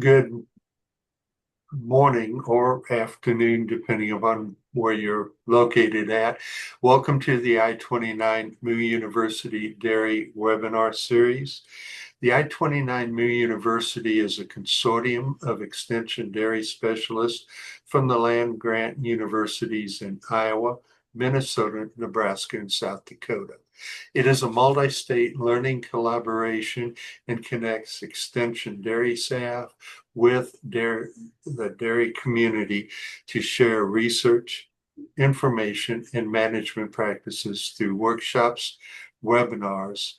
Good morning or afternoon, depending upon where you're located at. Welcome to the I-29 MU University Dairy webinar series. The I-29 MU University is a consortium of extension dairy specialists from the land-grant universities in Iowa, Minnesota, Nebraska, and South Dakota. It is a multi-state learning collaboration and connects extension dairy staff with the dairy community to share research, information, and management practices through workshops, webinars,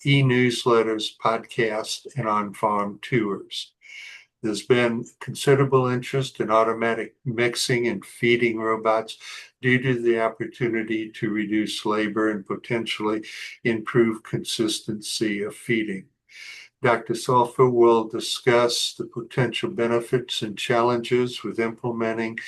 e-newsletters, podcasts, and on-farm tours. There's been considerable interest in automatic mixing and feeding robots due to the opportunity to reduce labor and potentially improve consistency of feeding. Dr. Salfer will discuss the potential benefits and challenges with implementing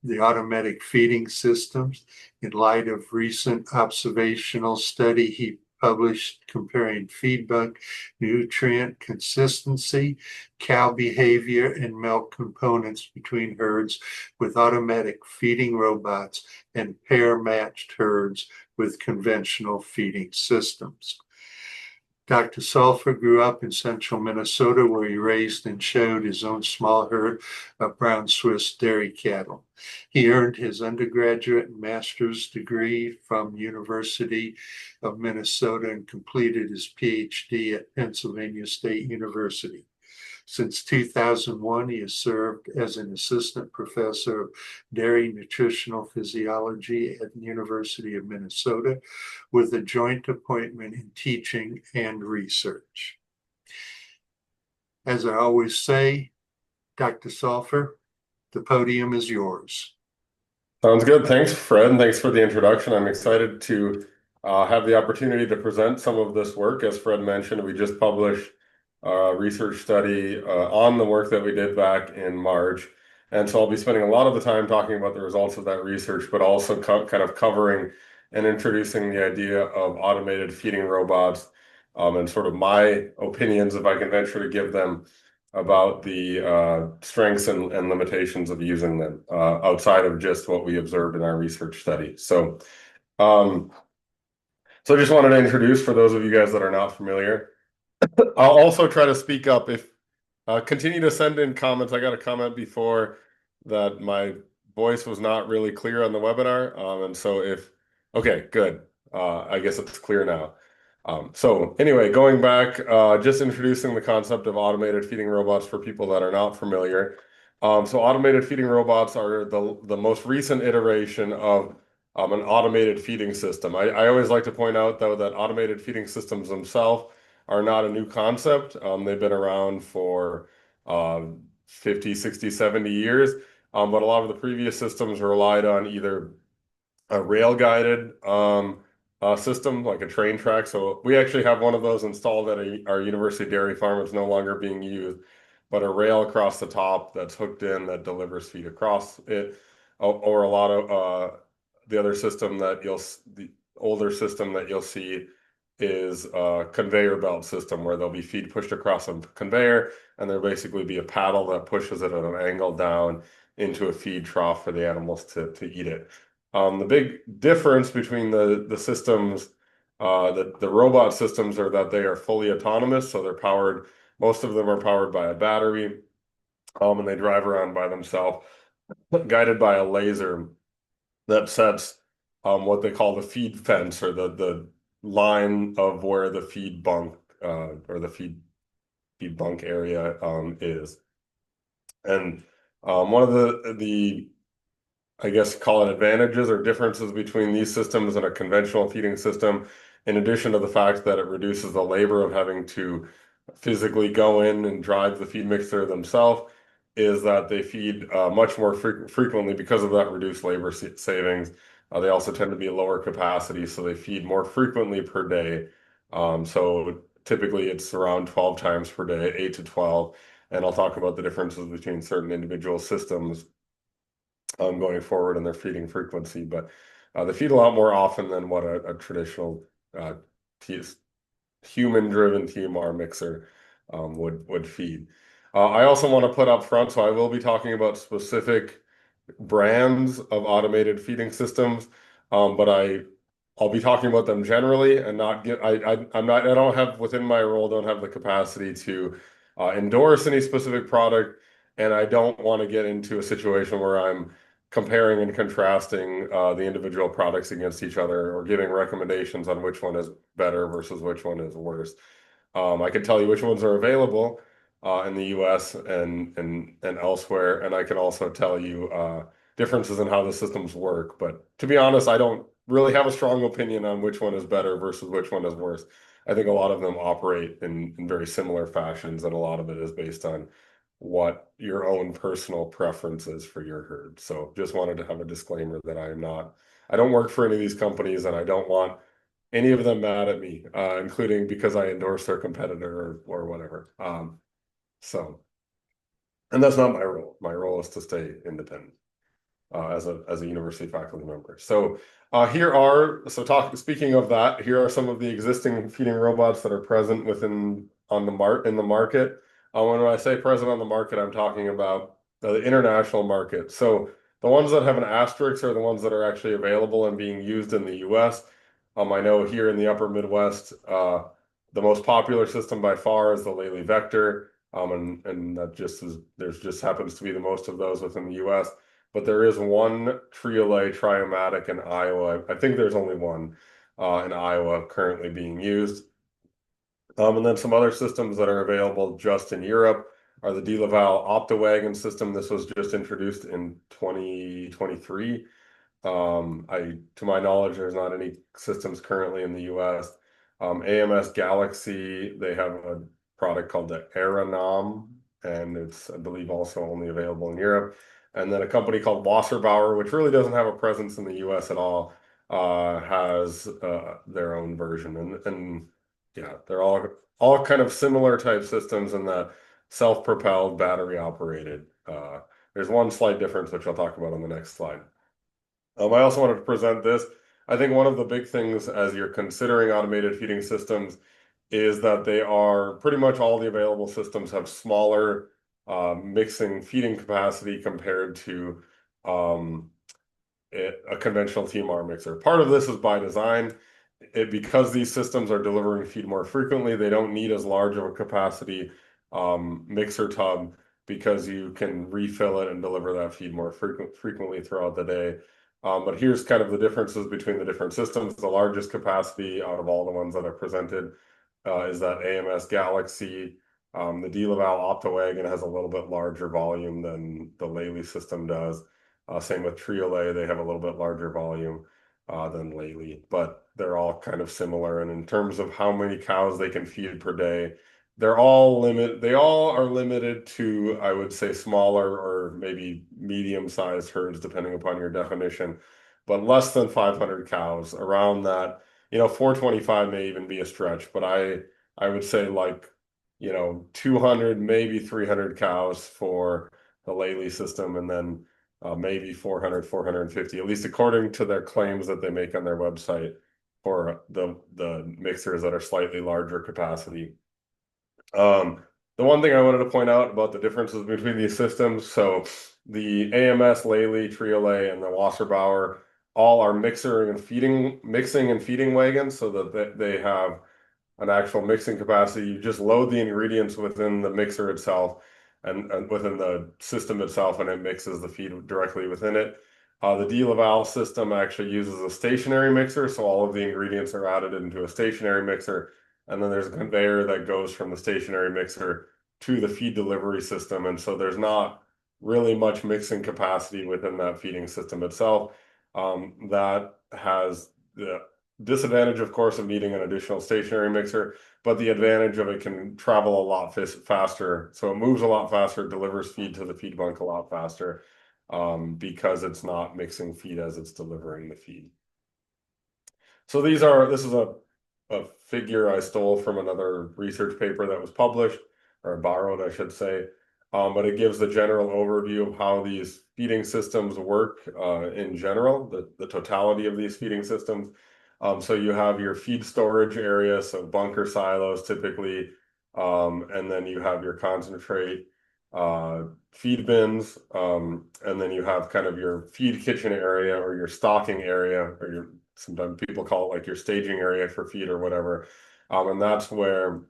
the automatic feeding systems in light of recent observational study he published comparing feed bunk nutrient consistency, cow behavior, and milk components between herds with automatic feeding robots and pair-matched herds with conventional feeding systems. Dr. Salfer grew up in central Minnesota, where he raised and showed his own small herd of brown Swiss dairy cattle. He earned his undergraduate and master's degree from University of Minnesota and completed his PhD at Pennsylvania State University. Since 2001, he has served as an assistant professor of dairy nutritional physiology at the University of Minnesota with a joint appointment in teaching and research. As I always say, Dr. Salfer, the podium is yours. Sounds good. Thanks, Fred, and thanks for the introduction. I'm excited to have the opportunity to present some of this work. As Fred mentioned, we just published a research study on the work that we did back in March. And so I'll be spending a lot of the time talking about the results of that research, but also kind of covering and introducing the idea of automated feeding robots and sort of my opinions, if I can venture to give them, about the strengths and limitations of using them outside of just what we observed in our research study. Um, so I just wanted to introduce, for those of you guys that are not familiar, I'll also try to speak up if continue to send in comments. I got a comment before that my voice was not really clear on the webinar, and so okay, good. I guess it's clear now. So anyway, going back, just introducing the concept of automated feeding robots for people that are not familiar. So automated feeding robots are the most recent iteration of an automated feeding system. I always like to point out, though, that automated feeding systems themselves are not a new concept. They've been around for 50, 60, 70 years, but a lot of the previous systems relied on either a rail-guided system, like a train track. So we actually have one of those installed at our university dairy farm. It's no longer being used, but a rail across the top that's hooked in that delivers feed across it, or a lot of the other system the older system that you'll see is a conveyor belt system where there'll be feed pushed across a conveyor, and there'll basically be a paddle that pushes it at an angle down into a feed trough for the animals to eat it. The big difference between the systems, the robot systems, are that they are fully autonomous. So they're powered, most of them are powered by a battery, and they drive around by themselves, guided by a laser that sets what they call the feed fence, or the line of where the feed bunk or the feed bunk area is. And one of the I guess call it advantages or differences between these systems and a conventional feeding system, in addition to the fact that it reduces the labor of having to physically go in and drive the feed mixer themselves, is that they feed much more frequently because of that reduced labor savings. They also tend to be at lower capacity, so they feed more frequently per day. So typically it's around 12 times per day, 8 to 12. And I'll talk about the differences between certain individual systems going forward in their feeding frequency, but they feed a lot more often than what a traditional human-driven TMR mixer would feed. I also want to put up front, so I will be talking about specific brands of automated feeding systems, but I'll be talking about them generally and not get I'm not I don't have within my role don't have the capacity to endorse any specific product, and I don't want to get into a situation where I'm comparing and contrasting the individual products against each other or giving recommendations on which one is better versus which one is worse. I can tell you which ones are available in the US and elsewhere, and I can also tell you differences in how the systems work. But to be honest, I don't really have a strong opinion on which one is better versus which one is worse. I think a lot of them operate in very similar fashions, and a lot of it is based on what your own personal preference is for your herd. So just wanted to have a disclaimer that I don't work for any of these companies, and I don't want any of them mad at me, including because I endorse their competitor or whatever. So, and that's not my role. My role is to stay independent as a university faculty member. So speaking of that, here are some of the existing feeding robots that are present in the market. When I say present on the market, I'm talking about the international market. So the ones that have an asterisk are the ones that are actually available and being used in the US. I know here in the upper Midwest, the most popular system by far is the Lely Vector. And that there's just happens to be the most of those within the US, but there is one Triolet Triomatic in Iowa. I think there's only one in Iowa currently being used. And then some other systems that are available just in Europe are the De Laval OptiWagon system. This was just introduced in 2023. To my knowledge, there's not any systems currently in the US. AMS Galaxy, they have a product called the Aeronom, and it's, I believe, also only available in Europe. And then a company called Wasserbauer, which really doesn't have a presence in the US at all, has their own version. And yeah, they're all kind of similar type systems in that self-propelled, battery operated. There's one slight difference, which I'll talk about on the next slide. I also wanted to present this. I think one of the big things as you're considering automated feeding systems is that they are pretty much all the available systems have smaller mixing feeding capacity compared to um, a conventional TMR mixer. Part of this is by design. Because these systems are delivering feed more frequently, they don't need as large of a capacity mixer tub because you can refill it and deliver that feed more frequently throughout the day. But here's kind of the differences between the different systems. The largest capacity out of all the ones that are presented is that AMS Galaxy. The De Laval OptiWagon has a little bit larger volume than the Lely system does. Same with Triolet, they have a little bit larger volume than Lely, but they're all kind of similar. And in terms of how many cows they can feed per day, they all are limited to, I would say, smaller or maybe medium-sized herds, depending upon your definition, but less than 500 cows. Around that, 425 may even be a stretch, but I would say like, 200, maybe 300 cows for the Lely system, and then maybe 400, 450, at least according to their claims that they make on their website for the mixers that are slightly larger capacity. The one thing I wanted to point out about the differences between these systems, so the AMS, Lely, Triolet, and the Wasserbauer all are mixing and feeding wagons, so that they have an actual mixing capacity. You just load the ingredients within the mixer itself and within the system itself, and it mixes the feed directly within it. The De Laval system actually uses a stationary mixer, so all of the ingredients are added into a stationary mixer, and then there's a conveyor that goes from the stationary mixer to the feed delivery system, and so there's not really much mixing capacity within that feeding system itself. That has the disadvantage, of course, of needing an additional stationary mixer, but the advantage of it can travel a lot faster. So it moves a lot faster, delivers feed to the feed bunk a lot faster because it's not mixing feed as it's delivering the feed. So this is a figure I stole from another research paper that was published, or borrowed, I should say. But it gives the general overview of how these feeding systems work in general, the totality of these feeding systems. So you have your feed storage area, so bunker silos typically, and then you have your concentrate. uh, feed bins, and then you have kind of your feed kitchen area or your stocking area, or your sometimes people call it like your staging area for feed or whatever. And that's where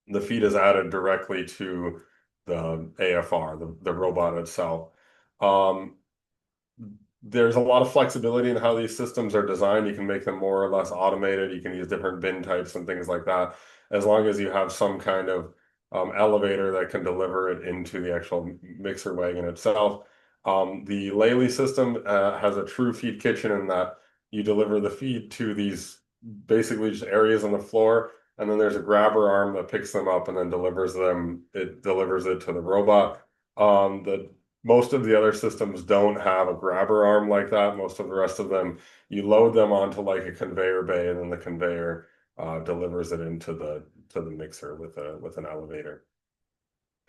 the feed is added directly to the AFR, the robot itself. Um, there's a lot of flexibility in how these systems are designed. You can make them more or less automated. You can use different bin types and things like that, as long as you have some kind of elevator that can deliver it into the actual mixer wagon itself. The Lely system has a true feed kitchen in that you deliver the feed to these basically just areas on the floor, and then there's a grabber arm that picks them up and then delivers them. It delivers it to the robot. The Most of the other systems don't have a grabber arm like that. Most of the rest of them, you load them onto like a conveyor bay, and then the conveyor delivers it into the mixer with an elevator.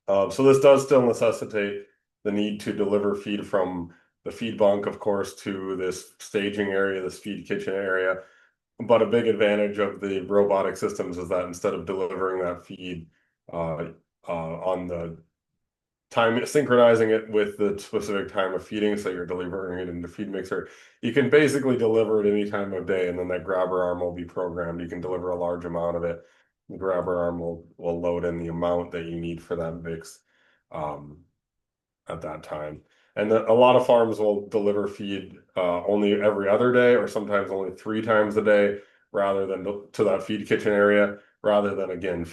So this does still necessitate the need to deliver feed from the feed bunk, of course, to this staging area, this feed kitchen area. But a big advantage of the robotic systems is that instead of delivering that feed on the time, synchronizing it with the specific time of feeding, so you're delivering it in the feed mixer, you can basically deliver it any time of day, and then that grabber arm will be programmed. You can deliver a large amount of it. The grabber arm will load in the amount that you need for that mix um, at that time. And a lot of farms will deliver feed only every other day, or sometimes only 3 times a day, rather than to that feed kitchen area, rather than again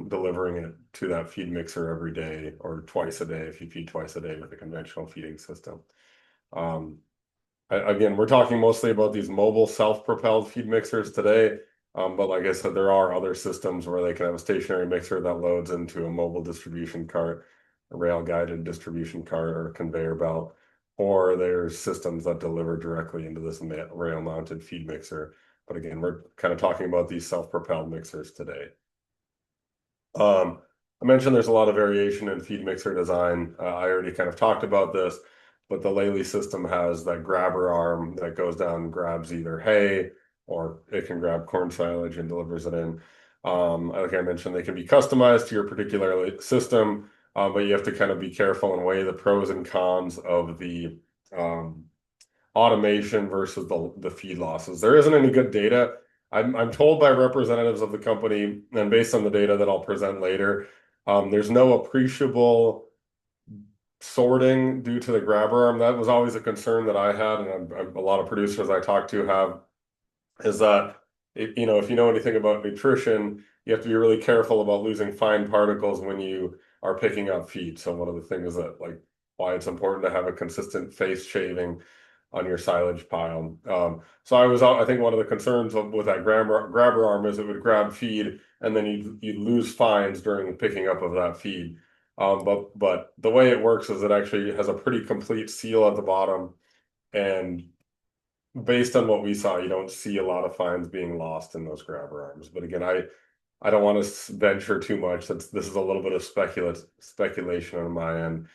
delivering it to that feed mixer every day or twice a day if you feed twice a day with a conventional feeding system. Um, Again, we're talking mostly about these mobile self-propelled feed mixers today. But like I said, there are other systems where they can have a stationary mixer that loads into a mobile distribution cart, a rail-guided distribution cart, or a conveyor belt, or there's systems that deliver directly into this rail-mounted feed mixer. But again, we're kind of talking about these self-propelled mixers today. I mentioned there's a lot of variation in feed mixer design. I already kind of talked about this, but the Lely system has that grabber arm that goes down and grabs either hay, or it can grab corn silage and delivers it in. Like I mentioned, they can be customized to your particular system, but you have to kind of be careful and weigh the pros and cons of the um, automation versus the feed losses. There isn't any good data. I'm told by representatives of the company, and based on the data that I'll present later, there's no appreciable sorting due to the grabber arm. That was always a concern that I had, and a lot of producers I talked to have, is that if you know anything about nutrition, you have to be really careful about losing fine particles when you are picking up feed. So one of the things that like why it's important to have a consistent face shaving on your silage pile. So I think one of the concerns with that grabber arm is it would grab feed, and then you'd lose fines during the picking up of that feed. But the way it works is it actually has a pretty complete seal at the bottom, and based on what we saw, you don't see a lot of fines being lost in those grabber arms. But again, I don't want to venture too much. This is a little bit of speculation on my end.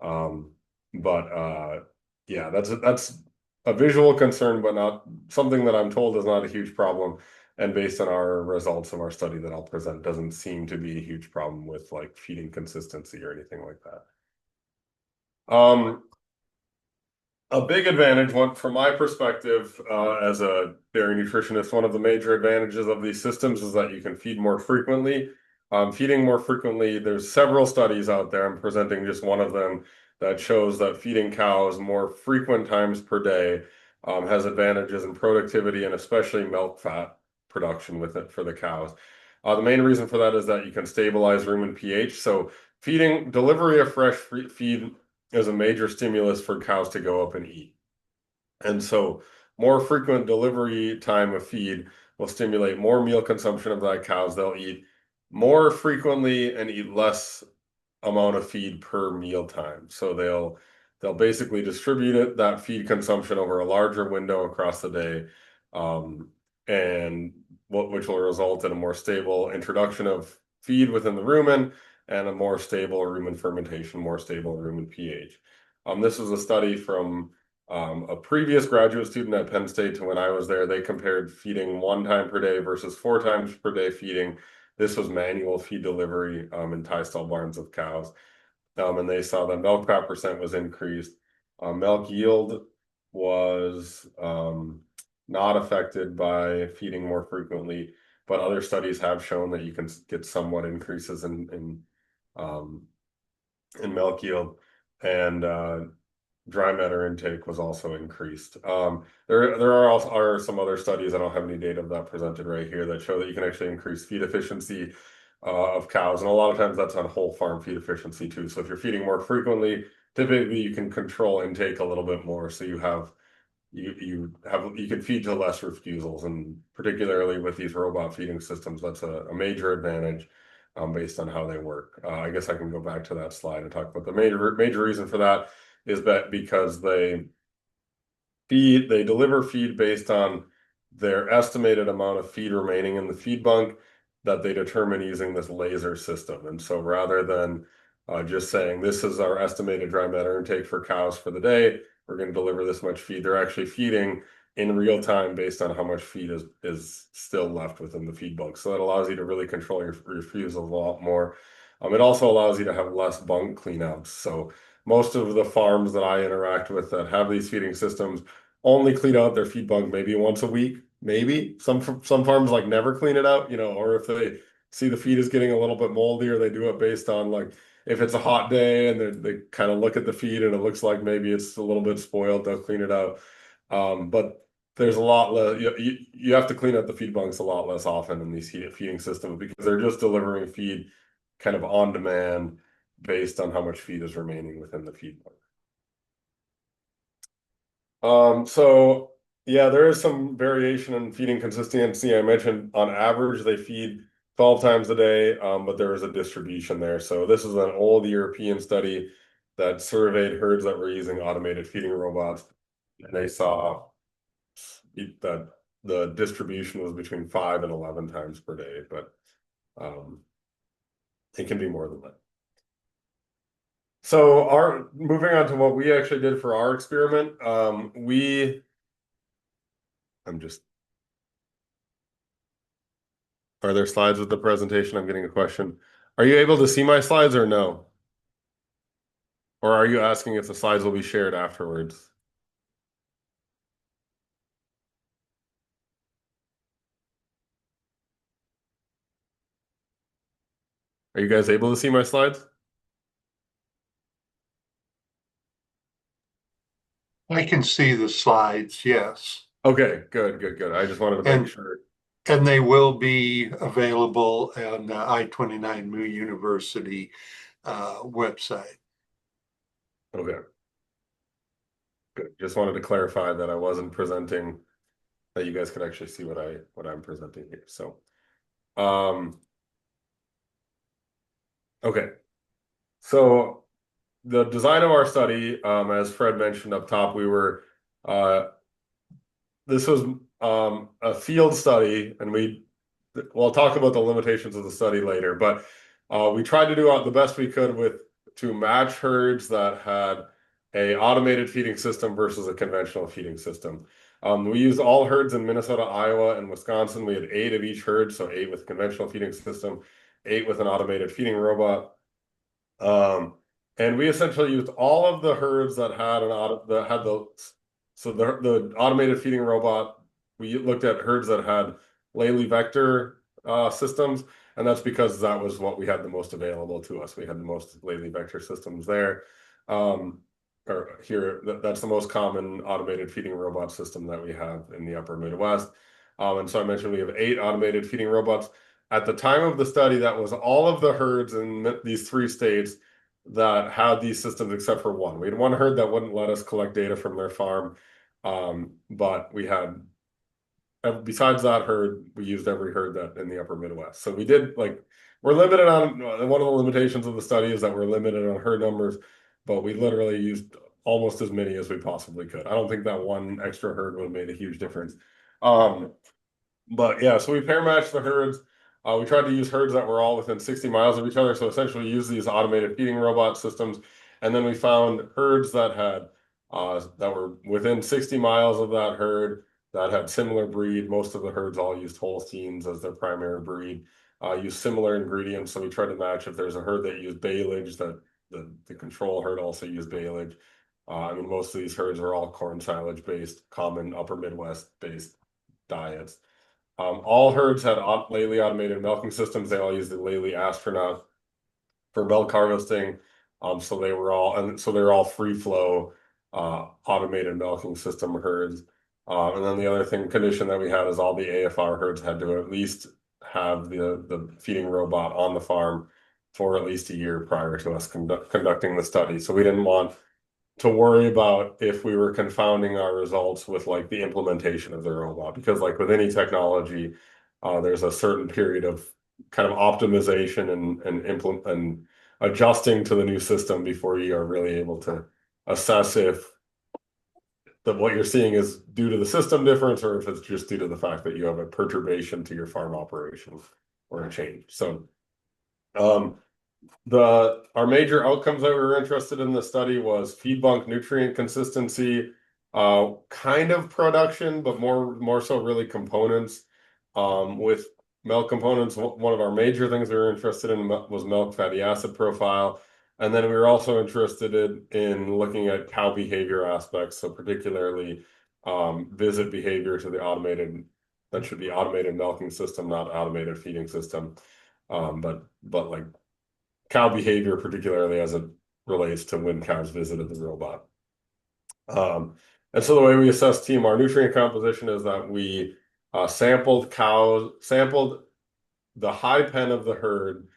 Um, but yeah, that's a visual concern, but not something that I'm told is not a huge problem. And based on our results of our study that I'll present, doesn't seem to be a huge problem with like feeding consistency or anything like that. A big advantage, one from my perspective, as a dairy nutritionist, one of the major advantages of these systems is that you can feed more frequently. Feeding more frequently, there's several studies out there. I'm presenting just one of them that shows that feeding cows more frequent times per day has advantages in productivity and especially milk fat production with it for the cows. The main reason for that is that you can stabilize rumen pH. So delivery of fresh feed is a major stimulus for cows to go up and eat. And so more frequent delivery time of feed will stimulate more meal consumption of that cows. They'll eat more frequently and eat less amount of feed per meal time. So they'll basically distribute that feed consumption over a larger window across the day, um, and which will result in a more stable introduction of feed within the rumen and a more stable rumen fermentation, more stable rumen pH. This was a study from a previous graduate student at Penn State to when I was there. They compared feeding 1 time per day versus 4 times per day feeding. This was manual feed delivery in tie stall barns of cows. and they saw that milk fat percent was increased. Milk yield was not affected by feeding more frequently, but other studies have shown that you can get somewhat increases um, in milk yield, and dry matter intake was also increased. There are also are some other studies, I don't have any data of that presented right here, that show that you can actually increase feed efficiency of cows, and a lot of times that's on whole farm feed efficiency too. So if you're feeding more frequently, typically you can control intake a little bit more, so you can feed to less refusals, and particularly with these robot feeding systems, that's a major advantage based on how they work. I guess I can go back to that slide and talk about the major reason for that is that because they deliver feed based on their estimated amount of feed remaining in the feed bunk that they determine using this laser system. And so rather than just saying this is our estimated dry matter intake for cows for the day, we're going to deliver this much feed, they're actually feeding in real time based on how much feed is still left within the feed bunk. So that allows you to really control your refusal a lot more. It also allows you to have less bunk cleanouts. So most of the farms that I interact with that have these feeding systems only clean out their feed bunk maybe once a week. Maybe some farms like never clean it out, or if they see the feed is getting a little bit moldy, or they do it based on like if it's a hot day and they kind of look at the feed and it looks like maybe it's a little bit spoiled, they'll clean it out. But there's a lot less. You have to clean out the feed bunks a lot less often in these feeding systems because they're just delivering feed kind of on demand based on how much feed is remaining within the feed bunk. So yeah, there is some variation in feeding consistency. I mentioned on average they feed 12 times a day, but there is a distribution there. So this is an old European study that surveyed herds that were using automated feeding robots, and they saw that the distribution was between 5 and 11 times per day, but um, it can be more than that. So moving on to what we actually did for our experiment, I'm just are there slides with the presentation? I'm getting a question. Are you able to see my slides or no? Or are you asking if the slides will be shared afterwards? Are you guys able to see my slides? I can see the slides, yes. Okay, good. I just wanted to make And sure. and they will be available on the I-29 Mu University website. Okay, good. Just wanted to clarify that I wasn't presenting, that you guys could actually see what I'm presenting here. So, um, okay. So the design of our study, as Fred mentioned up top, uh, this was a field study, and we'll talk about the limitations of the study later, but we tried to do the best we could to match herds that had a automated feeding system versus a conventional feeding system. We used all herds in Minnesota, Iowa, and Wisconsin. We had 8 of each herd, so 8 with conventional feeding system, 8 with an automated feeding robot. And we essentially used all of the herds that had the automated feeding robot. We looked at herds that had Lely vector systems, and that's because that was what we had the most available to us. We had the most Lely vector systems there. Or here, that's the most common automated feeding robot system that we have in the upper Midwest. And so I mentioned we have 8 automated feeding robots. At the time of the study, that was all of the herds in these 3 states that had these systems except for one. We had one herd that wouldn't let us collect data from their farm, but we had, besides that herd, we used every herd that in the upper Midwest. So we're limited on, one of the limitations of the study is that we're limited on herd numbers, but we literally used almost as many as we possibly could. I don't think that one extra herd would have made a huge difference. But yeah, so we pair matched the herds. We tried to use herds that were all within 60 miles of each other. So essentially use these automated feeding robot systems. And then we found herds that were within 60 miles of that herd that had similar breed. Most of the herds all used Holsteins as their primary breed, used similar ingredients. So we tried to match if there's a herd that used Bailage that the control herd also used baleage. I mean, most of these herds are all corn silage based, common upper Midwest based diets. All herds had Lely automated milking systems. They all used the Lely Astronaut for milk harvesting. So they were all free flow automated milking system herds. And then the other condition that we had is all the AFR herds had to at least have the feeding robot on the farm for at least a year prior to us conducting the study. So we didn't want to worry about if we were confounding our results with like the implementation of the robot, because like with any technology, there's a certain period of kind of optimization and implement and adjusting to the new system before you are really able to assess if what you're seeing is due to the system difference or if it's just due to the fact that you have a perturbation to your farm operations or a change. So um, our major outcomes that we were interested in the study was feed bunk nutrient consistency, kind of production, but more so really components. With milk components, one of our major things we were interested in was milk fatty acid profile. And then we were also interested in looking at cow behavior aspects, so particularly visit behavior to the that should be automated milking system, not automated feeding system. But like cow behavior, particularly as it relates to when cows visited the robot. And so the way we assess TMR nutrient composition is that we sampled the high pen of the herd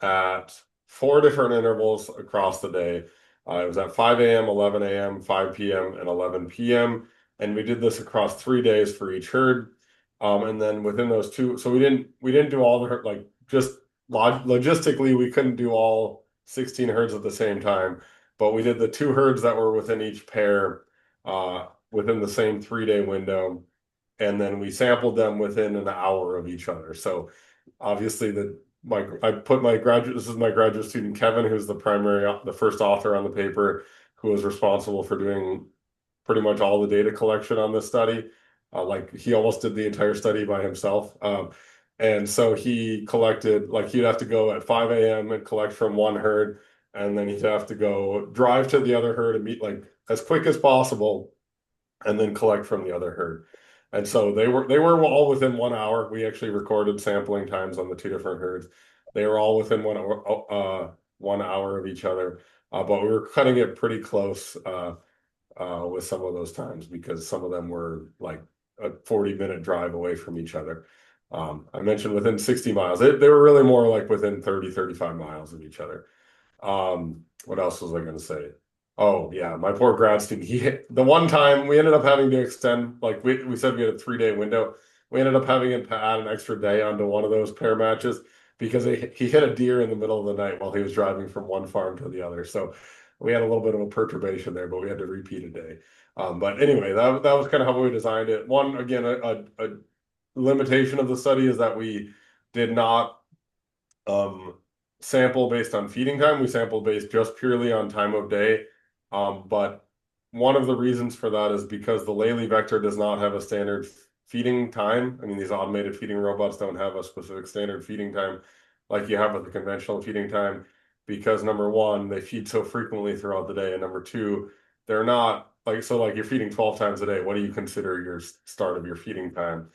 at 4 different intervals across the day. It was at 5 a.m., 11 a.m., 5 p.m., and 11 p.m. And we did this across 3 days for each herd. And then within those two, so we didn't do all the herd, like just logistically, we couldn't do all 16 herds at the same time, but we did the two herds that were within each pair within the same 3-day window. And then we sampled them within an hour of each other. So obviously this is my graduate student, Kevin, who's the first author on the paper, who was responsible for doing pretty much all the data collection on this study. Like he almost did the entire study by himself. And so he collected, like he'd have to go at 5 a.m. and collect from one herd, and then he'd have to go drive to the other herd and meet like as quick as possible, and then collect from the other herd. And so they were all within 1 hour. We actually recorded sampling times on the two different herds. They were all within 1 hour of each other, but we were cutting it pretty close with some of those times because some of them were like a 40-minute drive away from each other. I mentioned within 60 miles. They were really more like within 30, 35 miles of each other. What else was I going to say? Oh yeah, my poor grad student. The one time we ended up having to extend, like we said we had a 3-day window. We ended up having to add an extra day onto one of those pair matches because he hit a deer in the middle of the night while he was driving from one farm to the other. So we had a little bit of a perturbation there, but we had to repeat a day. But anyway, that was kind of how we designed it. One, again, a limitation of the study is that we did not um, sample based on feeding time. We sampled based just purely on time of day. But one of the reasons for that is because the Lely vector does not have a standard feeding time. I mean, these automated feeding robots don't have a specific standard feeding time like you have with the conventional feeding time, because number one, they feed so frequently throughout the day, and number two, they're not like, so like you're feeding 12 times a day. What do you consider your start of your feeding time?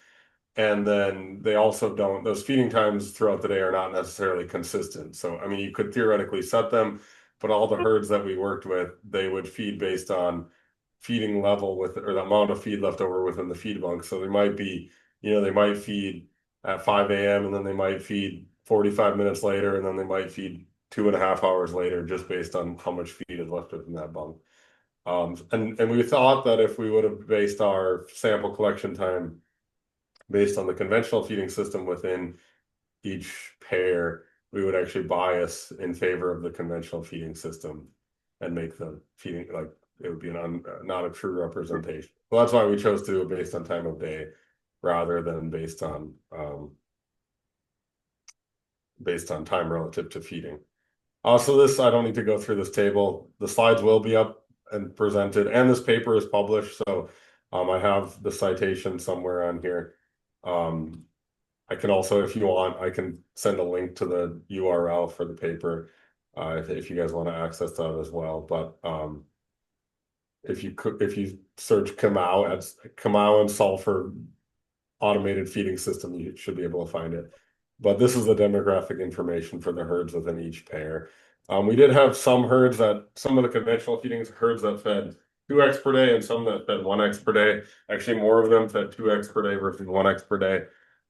And then they also don't, those feeding times throughout the day are not necessarily consistent. So, I mean, you could theoretically set them, but all the herds that we worked with, they would feed based on feeding level or the amount of feed left over within the feed bunk. So they might be, they might feed at 5 a.m. and then they might feed 45 minutes later, and then they might feed 2.5 hours later, just based on how much feed is left within that bunk. And we thought that if we would have based our sample collection time based on the conventional feeding system within each pair, we would actually bias in favor of the conventional feeding system and make the feeding like it would be not a true representation. Well, that's why we chose to do it based on time of day rather than based on time relative to feeding. Also, this I don't need to go through this table. The slides will be up and presented, and this paper is published, so I have the citation somewhere on here. I can also, if you want, I can send a link to the URL for the paper. if you guys want to access that as well. But if you search Kamau and Salfer automated feeding system, you should be able to find it. But this is the demographic information for the herds within each pair. We did have some herds some of the conventional feeding herds that fed 2x per day and some that fed 1x per day. Actually, more of them fed 2x per day versus 1x per day.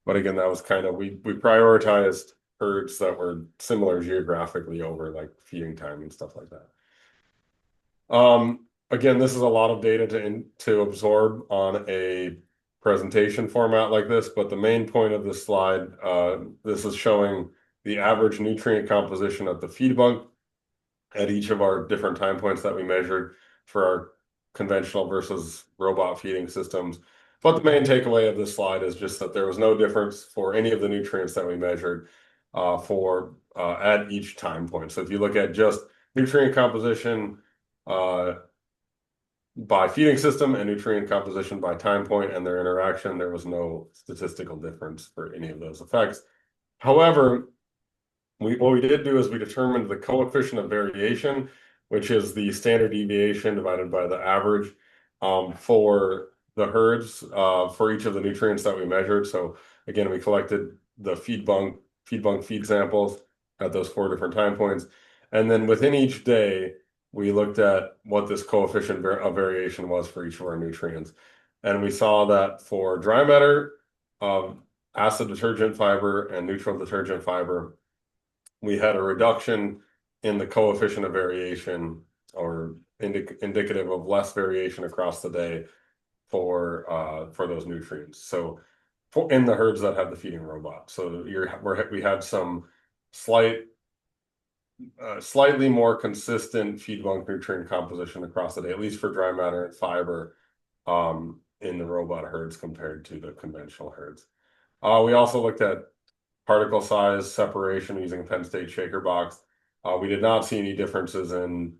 But again, that was we prioritized herds that were similar geographically over like feeding time and stuff like that. Again, this is a lot of data to absorb on a presentation format like this, but the main point of this slide, this is showing the average nutrient composition of the feed bunk at each of our different time points that we measured for our conventional versus robot feeding systems. But the main takeaway of this slide is just that there was no difference for any of the nutrients that we measured at each time point. So if you look at just nutrient composition, by feeding system and nutrient composition by time point and their interaction, there was no statistical difference for any of those effects. However, what we did do is we determined the coefficient of variation, which is the standard deviation divided by the average for the herds for each of the nutrients that we measured. So again, we collected the feed bunk feed samples at those 4 different time points. And then within each day, we looked at what this coefficient of variation was for each of our nutrients. And we saw that for dry matter, acid detergent fiber, and neutral detergent fiber, we had a reduction in the coefficient of variation or indicative of less variation across the day for those nutrients. So in the herds that have the feeding robot. So we had some slightly more consistent feed bunk nutrient composition across the day, at least for dry matter and fiber, in the robot herds compared to the conventional herds. We also looked at particle size separation using a Penn State shaker box. We did not see any differences in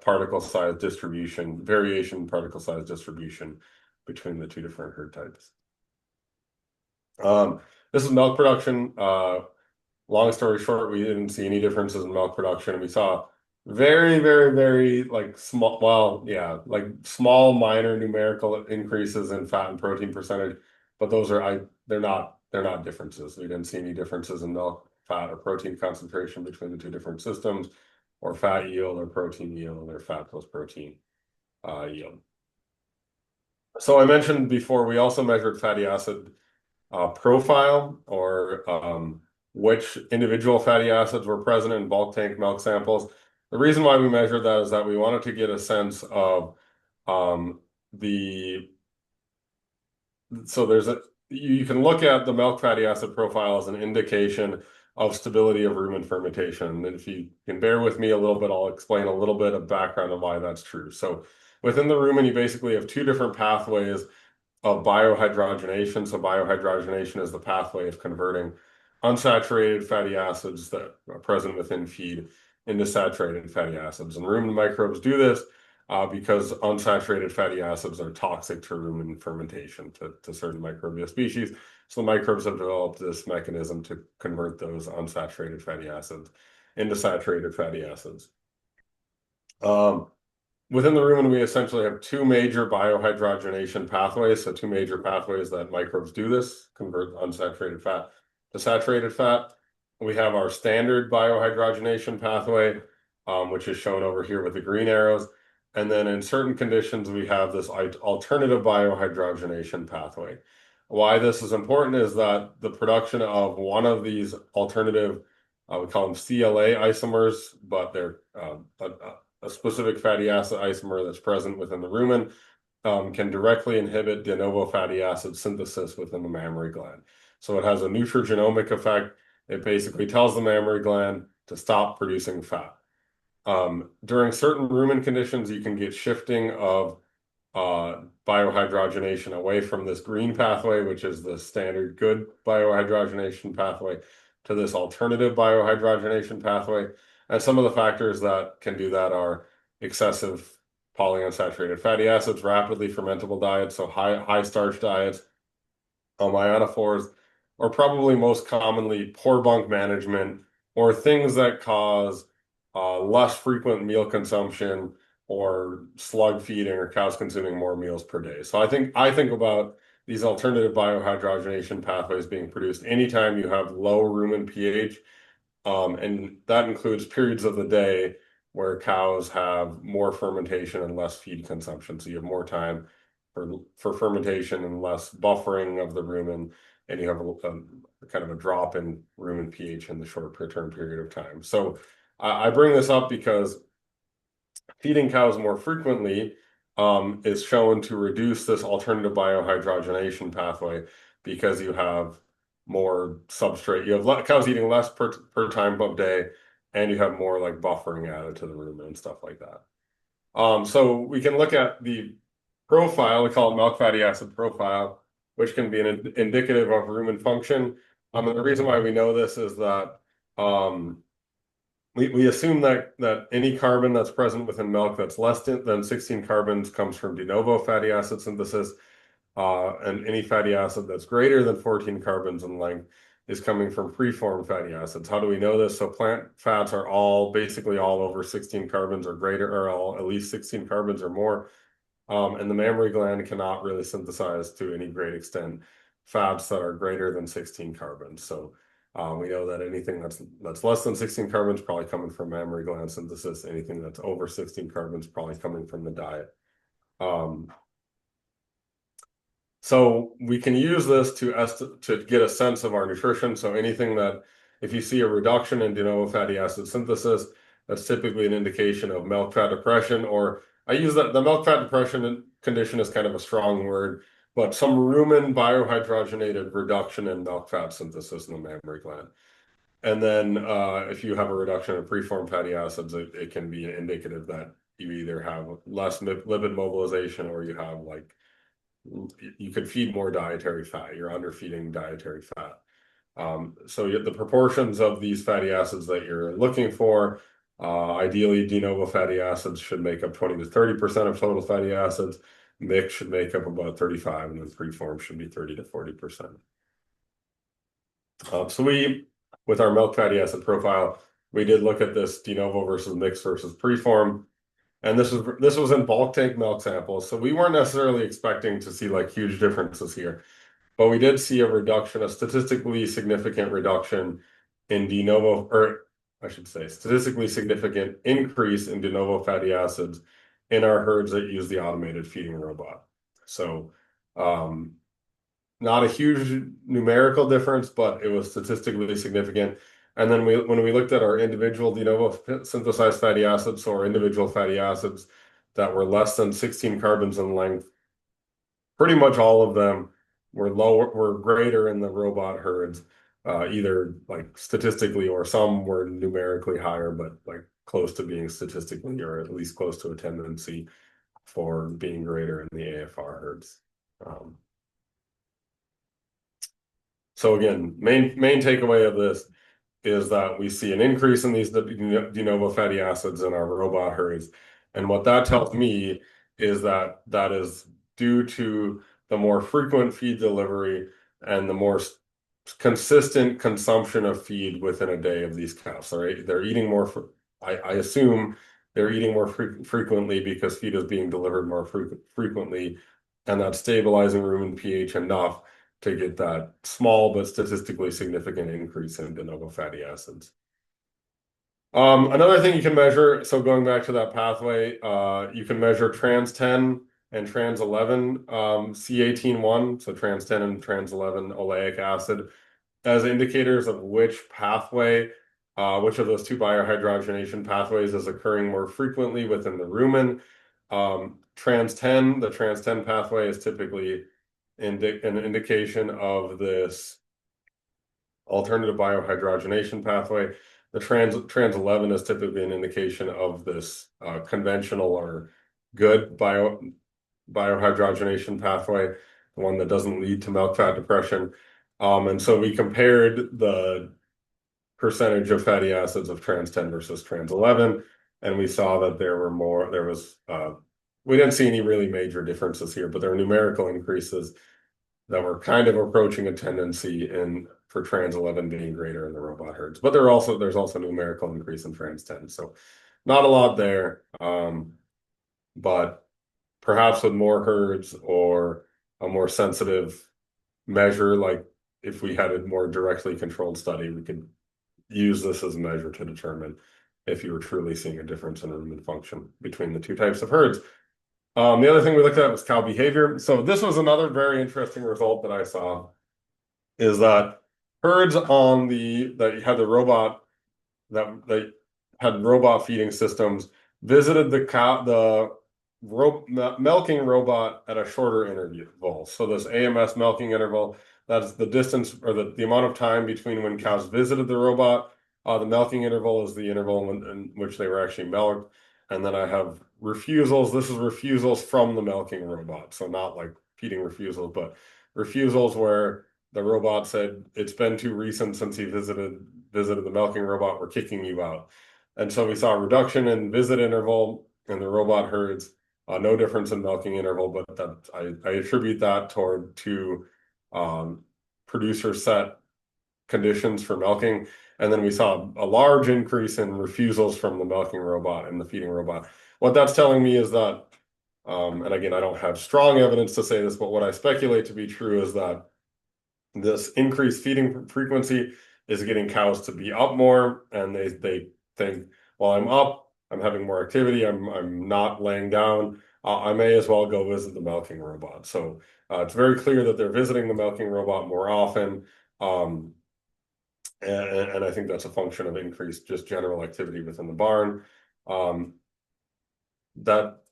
particle size distribution, variation in particle size distribution between the 2 different herd types. This is milk production. Long story short, we didn't see any differences in milk production. We saw very, very, very like small, small minor numerical increases in fat and protein percentage, but they're not differences. We didn't see any differences in milk, fat, or protein concentration between the 2 different systems, or fat yield or protein yield or fat plus protein yield. So I mentioned before, we also measured fatty acid profile, or which individual fatty acids were present in bulk tank milk samples. The reason why we measured that is that we wanted to get a sense of you can look at the milk fatty acid profile as an indication of stability of rumen fermentation. And if you can bear with me a little bit, I'll explain a little bit of background on why that's true. So within the rumen, you basically have 2 different pathways of biohydrogenation. So biohydrogenation is the pathway of converting unsaturated fatty acids that are present within feed into saturated fatty acids. And rumen microbes do this because unsaturated fatty acids are toxic to rumen fermentation to certain microbial species. So the microbes have developed this mechanism to convert those unsaturated fatty acids into saturated fatty acids. Within the rumen, we essentially have 2 major biohydrogenation pathways. So 2 major pathways that microbes do this, convert unsaturated fat to saturated fat. We have our standard biohydrogenation pathway, which is shown over here with the green arrows. And then in certain conditions, we have this alternative biohydrogenation pathway. Why this is important is that the production of one of these alternative, we call them CLA isomers, but they're a specific fatty acid isomer that's present within the rumen, can directly inhibit de novo fatty acid synthesis within the mammary gland. So it has a nutrigenomic effect. It basically tells the mammary gland to stop producing fat. During certain rumen conditions, you can get shifting of biohydrogenation away from this green pathway, which is the standard good biohydrogenation pathway, to this alternative biohydrogenation pathway. And some of the factors that can do that are excessive polyunsaturated fatty acids, rapidly fermentable diets, so high starch diets, ionophores, or probably most commonly poor bunk management, or things that cause less frequent meal consumption or slug feeding or cows consuming more meals per day. So I think about these alternative biohydrogenation pathways being produced anytime you have low rumen pH, and that includes periods of the day where cows have more fermentation and less feed consumption. So you have more time for fermentation and less buffering of the rumen, and you have a kind of a drop in rumen pH in the short term period of time. So I bring this up because feeding cows more frequently is shown to reduce this alternative biohydrogenation pathway because you have more substrate. You have cows eating less per time of day, and you have more like buffering added to the rumen and stuff like that. So we can look at the profile, we call it milk fatty acid profile, which can be an indicative of rumen function. And the reason why we know this is that we assume that any carbon that's present within milk that's less than 16 carbons comes from de novo fatty acid synthesis, and any fatty acid that's greater than 14 carbons in length is coming from preformed fatty acids. How do we know this? So plant fats are basically all over 16 carbons or greater, or all at least 16 carbons or more. And the mammary gland cannot really synthesize to any great extent fats that are greater than 16 carbons. So we know that anything that's less than 16 carbons probably coming from mammary gland synthesis. Anything that's over 16 carbons probably coming from the diet. So we can use this to get a sense of our nutrition. So anything that, if you see a reduction in de novo fatty acid synthesis, that's typically an indication of milk fat depression, or I use the milk fat depression condition is kind of a strong word, but some rumen biohydrogenated reduction in milk fat synthesis in the mammary gland. And then if you have a reduction in preformed fatty acids, it can be indicative that you either have less lipid mobilization or you have like you could feed more dietary fat. You're underfeeding dietary fat. So the proportions of these fatty acids that you're looking for, ideally de novo fatty acids should make up 20 to 30% of total fatty acids. Mix should make up about 35, and then preform should be 30 to 40%. So with our milk fatty acid profile, we did look at this de novo versus mix versus preform. And this was in bulk tank milk samples. So we weren't necessarily expecting to see like huge differences here, but we did see a statistically significant reduction in de novo, or I should say, statistically significant increase in de novo fatty acids in our herds that use the automated feeding robot. So not a huge numerical difference, but it was statistically significant. And then when we looked at our individual de novo synthesized fatty acids, so our individual fatty acids that were less than 16 carbons in length, pretty much all of them were greater in the robot herds, either like statistically or some were numerically higher, but like close to being statistically or at least close to a tendency for being greater in the AFR herds. So again, main takeaway of this is that we see an increase in these de novo fatty acids in our robot herds. And what that tells me is that that is due to the more frequent feed delivery and the more consistent consumption of feed within a day of these cows. They're eating more, I assume they're eating more frequently because feed is being delivered more frequently, and that's stabilizing rumen pH enough to get that small but statistically significant increase in de novo fatty acids. Another thing you can measure, so going back to that pathway, you can measure trans 10 and trans 11 C18-1, so trans 10 and trans 11 oleic acid, as indicators of which pathway, which of those two biohydrogenation pathways is occurring more frequently within the rumen. The trans 10 pathway is typically an indication of this alternative biohydrogenation pathway. The trans 11 is typically an indication of this conventional or good biohydrogenation pathway, the one that doesn't lead to milk fat depression. And so we compared the percentage of fatty acids of trans 10 versus trans 11, and we saw that we didn't see any really major differences here, but there were numerical increases that we're kind of approaching a tendency in for trans 11 being greater in the robot herds. But there's also numerical increase in trans 10. So not a lot there. But perhaps with more herds or a more sensitive measure, like if we had a more directly controlled study, we could use this as a measure to determine if you were truly seeing a difference in rumen function between the two types of herds. The other thing we looked at was cow behavior. So this was another very interesting result that I saw, is that herds on the that had the robot that had robot feeding systems visited the milking robot at a shorter interval. So this AMS milking interval, that's the distance or the amount of time between when cows visited the robot. The milking interval is the interval in which they were actually milked. And then I have refusals. This is refusals from the milking robot. So not like feeding refusals, but refusals where the robot said, it's been too recent since he visited the milking robot, we're kicking you out. And so we saw a reduction in visit interval in the robot herds, no difference in milking interval, but I attribute that to producer set conditions for milking. And then we saw a large increase in refusals from the milking robot and the feeding robot. What that's telling me is that, and again, I don't have strong evidence to say this, but what I speculate to be true is that this increased feeding frequency is getting cows to be up more, and they think, well, I'm up, I'm having more activity, I'm not laying down, I may as well go visit the milking robot. So it's very clear that they're visiting the milking robot more often, and I think that's a function of increased just general activity within the barn. Um, that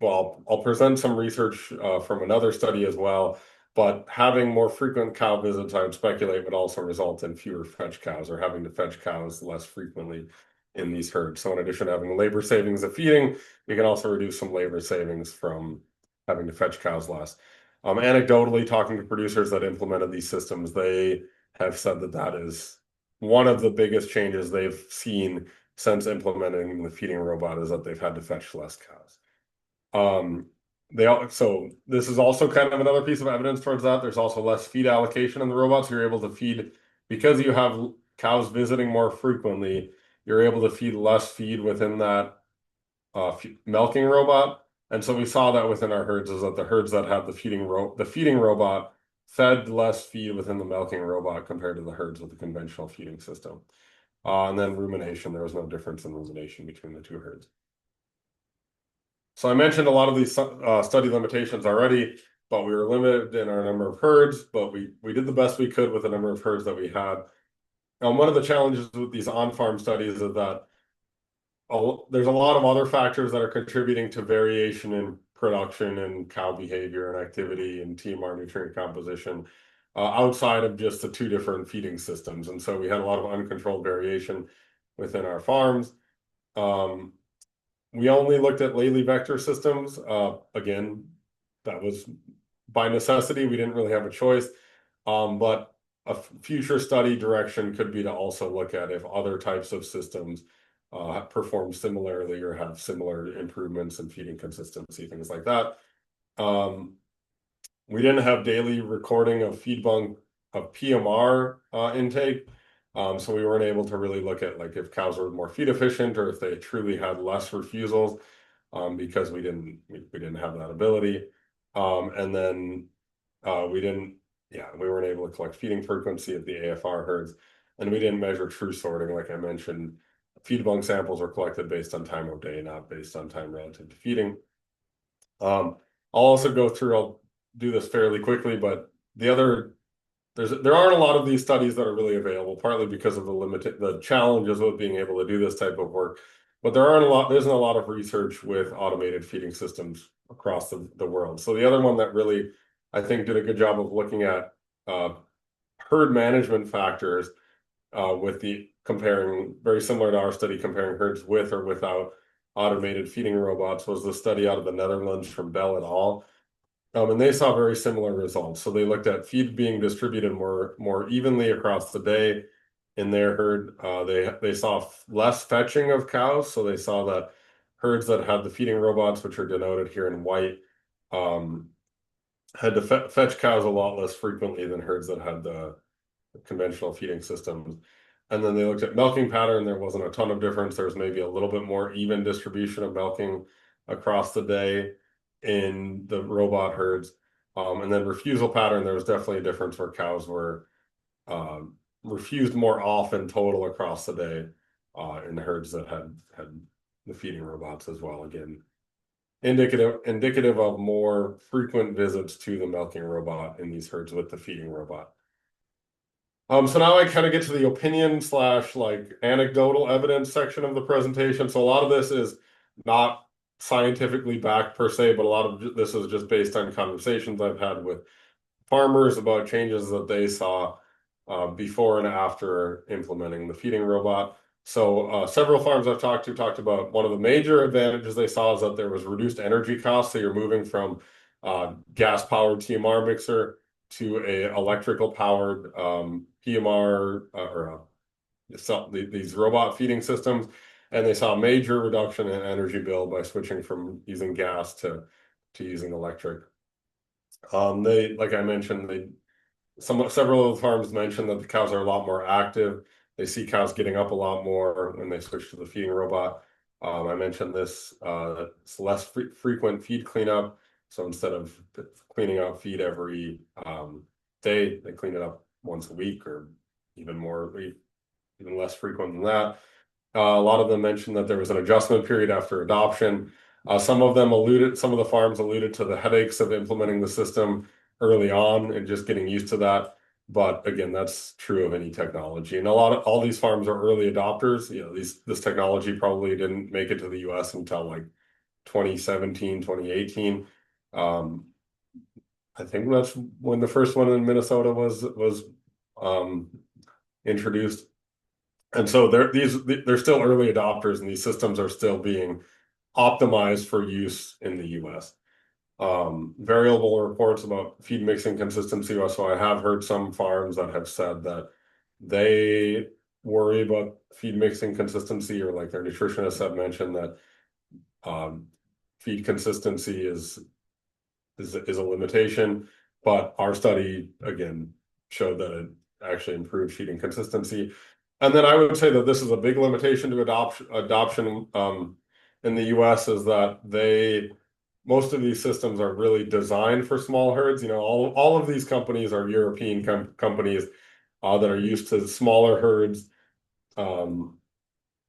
well, I'll present some research from another study as well, but having more frequent cow visits, I would speculate, would also result in fewer fetch cows or having to fetch cows less frequently in these herds. So in addition to having labor savings of feeding, we can also reduce some labor savings from having to fetch cows less. Anecdotally, talking to producers that implemented these systems, they have said that that is one of the biggest changes they've seen since implementing the feeding robot, is that they've had to fetch less cows. Um, so this is also kind of another piece of evidence towards that. There's also less feed allocation in the robots. You're able to feed, because you have cows visiting more frequently, you're able to feed less feed within that milking robot. And so we saw that within our herds, is that the herds that have the feeding robot fed less feed within the milking robot compared to the herds with the conventional feeding system. And then rumination, there was no difference in rumination between the two herds. So I mentioned a lot of these study limitations already, but we were limited in our number of herds, but we did the best we could with the number of herds that we had. One of the challenges with these on-farm studies is that there's a lot of other factors that are contributing to variation in production and cow behavior and activity and TMR nutrient composition, outside of just the two different feeding systems. And so we had a lot of uncontrolled variation within our farms. We only looked at Lely vector systems. Again, that was by necessity. We didn't really have a choice. But a future study direction could be to also look at if other types of systems perform similarly or have similar improvements in feeding consistency, things like that. We didn't have daily recording of feed bunk of PMR intake. So we weren't able to really look at like if cows were more feed efficient or if they truly had less refusals, because we didn't have that ability. And then we weren't able to collect feeding frequency of the AFR herds, and we didn't measure true sorting. Like I mentioned, feed bunk samples were collected based on time of day, not based on time relative to feeding. I'll also go through, I'll do this fairly quickly, but there aren't a lot of these studies that are really available, partly because of the challenges with being able to do this type of work. But there isn't a lot of research with automated feeding systems across the world. So the other one that really, I think, did a good job of looking at herd management factors, with the comparing, very similar to our study, comparing herds with or without automated feeding robots, was the study out of the Netherlands from Bell et al. And they saw very similar results. So they looked at feed being distributed more evenly across the day in their herd. They saw less fetching of cows. So they saw that herds that had the feeding robots, which are denoted here in white, had to fetch cows a lot less frequently than herds that had the conventional feeding systems. And then they looked at milking pattern. There wasn't a ton of difference. There was maybe a little bit more even distribution of milking across the day in the robot herds. And then refusal pattern, there was definitely a difference where cows were refused more often total across the day in the herds that had the feeding robots as well. Again, indicative of more frequent visits to the milking robot in these herds with the feeding robot. So now I kind of get to the opinion slash like anecdotal evidence section of the presentation. So a lot of this is not scientifically backed per se, but a lot of this is just based on conversations I've had with farmers about changes that they saw before and after implementing the feeding robot. So several farms I've talked to talked about one of the major advantages they saw is that there was reduced energy costs. So you're moving from gas-powered TMR mixer to a electrical powered PMR these robot feeding systems, and they saw a major reduction in energy bill by switching from using gas to using electric. They, like I mentioned, several of the farms mentioned that the cows are a lot more active. They see cows getting up a lot more when they switch to the feeding robot. I mentioned this, it's less frequent feed cleanup. So instead of cleaning out feed every day, they clean it up once a week or even more, even less frequent than that. A lot of them mentioned that there was an adjustment period after adoption. Some of the farms alluded to the headaches of implementing the system early on and just getting used to that. But again, that's true of any technology. And all these farms are early adopters. You know, this technology probably didn't make it to the US until like 2017, 2018. Um, I think that's when the first one in Minnesota was introduced. And so they're still early adopters, and these systems are still being optimized for use in the US. Variable reports about feed mixing consistency. So I have heard some farms that have said that they worry about feed mixing consistency, or like their nutritionists have mentioned that um, feed consistency is a limitation. But our study again showed that it actually improved feeding consistency. And then I would say that this is a big limitation to adoption in the US is that most of these systems are really designed for small herds. You know, all of these companies are European companies that are used to smaller herds um,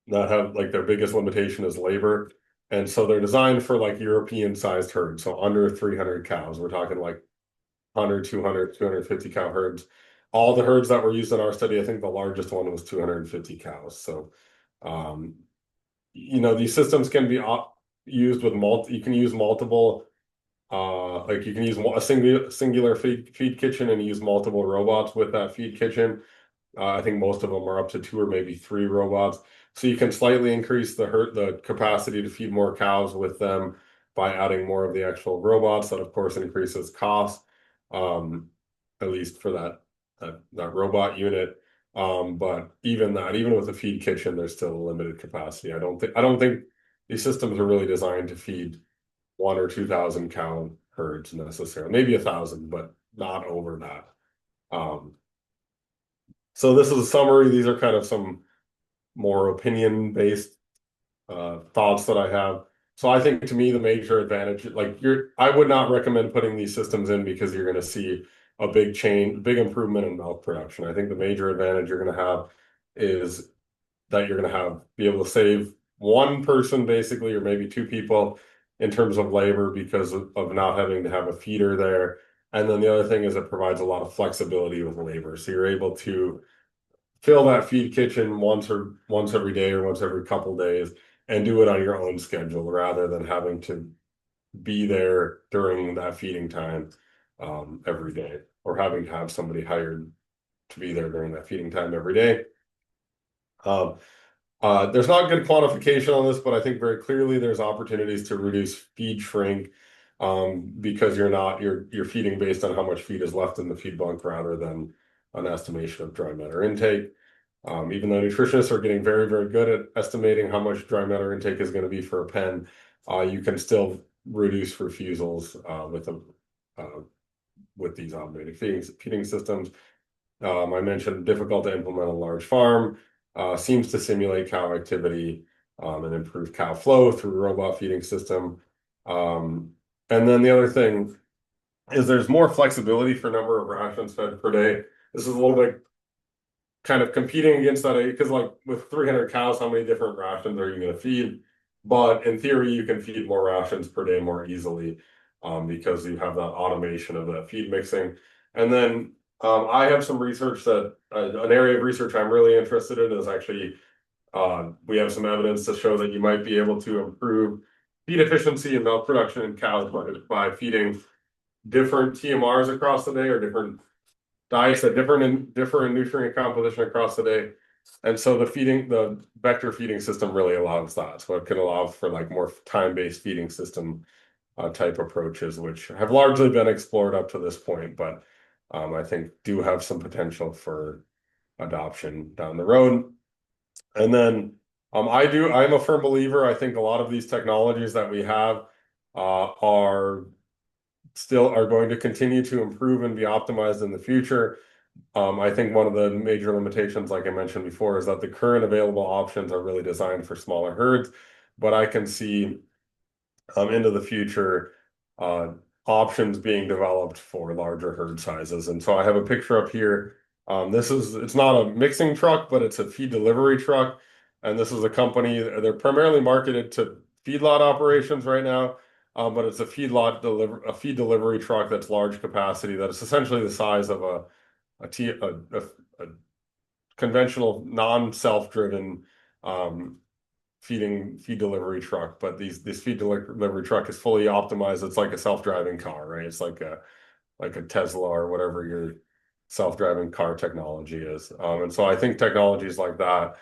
that have like their biggest limitation is labor. And so they're designed for like European sized herds. So under 300 cows. We're talking like 100, 200, 250 cow herds. All the herds that were used in our study, I think the largest one was 250 cows. So, you know, these systems can be used with you can use multiple, like you can use a singular feed kitchen and use multiple robots with that feed kitchen. I think most of them are up to 2 or maybe 3 robots. So you can slightly increase the capacity to feed more cows with them by adding more of the actual robots. That of course increases cost, um, at least for that robot unit. But even with a feed kitchen, there's still a limited capacity. I don't think these systems are really designed to feed 1 or 2,000 cow herds necessarily. Maybe 1,000, but not over that. Um, so this is a summary. These are kind of some more opinion-based thoughts that I have. So I think to me the major advantage, I would not recommend putting these systems in because you're going to see a big improvement in milk production. I think the major advantage you're going to have is that you're going to be able to save one person basically, or maybe 2 people in terms of labor because of not having to have a feeder there. And then the other thing is it provides a lot of flexibility with labor. So you're able to fill that feed kitchen once every day or once every couple days and do it on your own schedule rather than having to be there during that feeding time every day, or having to have somebody hired to be there during that feeding time every day. Um, there's not good quantification on this, but I think very clearly there's opportunities to reduce feed shrink because you're feeding based on how much feed is left in the feed bunk rather than an estimation of dry matter intake. Even though nutritionists are getting very, very good at estimating how much dry matter intake is going to be for a pen, you can still reduce refusals with a with these automated feeding systems. I mentioned difficult to implement a large farm, seems to simulate cow activity and improve cow flow through a robot feeding system. Um, and then the other thing is there's more flexibility for number of rations fed per day. This is a little bit kind of competing against that because like with 300 cows, how many different rations are you going to feed? But in theory, you can feed more rations per day more easily because you have that automation of that feed mixing. And then I have some research that an area of research I'm really interested in is actually we have some evidence to show that you might be able to improve feed efficiency and milk production in cows by feeding different TMRs across the day or different diets that differ in nutrient composition across the day. And so the vector feeding system really allows that. So it can allow for like more time-based feeding system type approaches, which have largely been explored up to this point, but I think do have some potential for adoption down the road. And then I'm a firm believer. I think a lot of these technologies that we have are still are going to continue to improve and be optimized in the future. I think one of the major limitations, like I mentioned before, is that the current available options are really designed for smaller herds, but I can see into the future uh, options being developed for larger herd sizes. And so I have a picture up here. It's not a mixing truck, but it's a feed delivery truck. And this is a company, they're primarily marketed to feedlot operations right now. But it's a feed delivery truck that's large capacity, that is essentially the size of a conventional non-self-driven um, feed delivery truck. But this feed delivery truck is fully optimized. It's like a self-driving car, right? It's like a Tesla or whatever your self-driving car technology is. And so I think technologies like that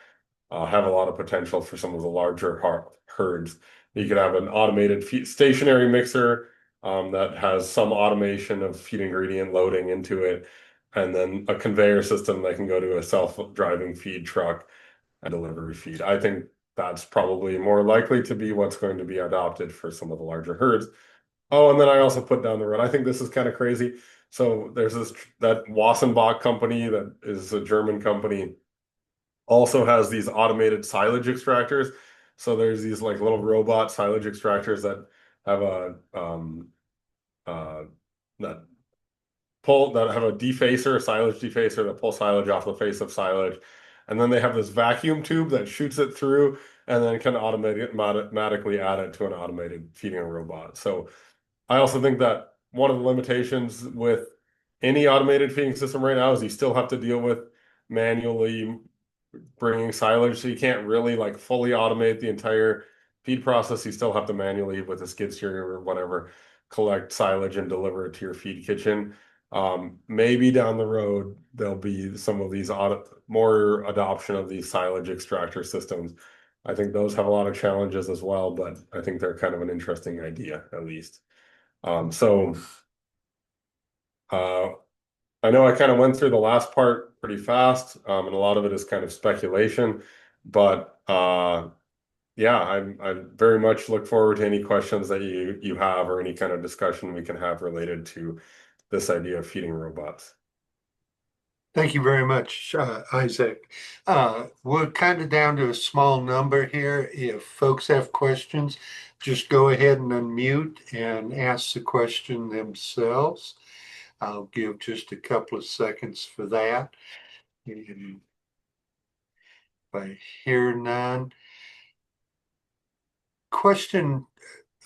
have a lot of potential for some of the larger herds. You could have an automated stationary mixer that has some automation of feed ingredient loading into it, and then a conveyor system that can go to a self-driving feed truck and delivery feed. I think that's probably more likely to be what's going to be adopted for some of the larger herds. Oh, and then I also put down the road. I think this is kind of crazy. So there's that Wassenbach company that is a German company also has these automated silage extractors. So there's these like little robot silage extractors that have a uh that that have a defacer, a silage defacer that pulls silage off the face of silage. And then they have this vacuum tube that shoots it through and then can automatically add it to an automated feeding robot. So I also think that one of the limitations with any automated feeding system right now is you still have to deal with manually bringing silage, so you can't really like fully automate the entire feed process. You still have to manually with a skid steer or whatever collect silage and deliver it to your feed kitchen. Maybe down the road there'll be some of these more adoption of these silage extractor systems. I think those have a lot of challenges as well, but I think they're kind of an interesting idea at least. So uh, I know I kind of went through the last part pretty fast, and a lot of it is kind of speculation, but yeah, I very much look forward to any questions that you have or any kind of discussion we can have related to this idea of feeding robots. Thank you very much, Isaac. We're kind of down to a small number here. If folks have questions, just go ahead and unmute and ask the question themselves. I'll give just a couple of seconds for that. And if I hear none, question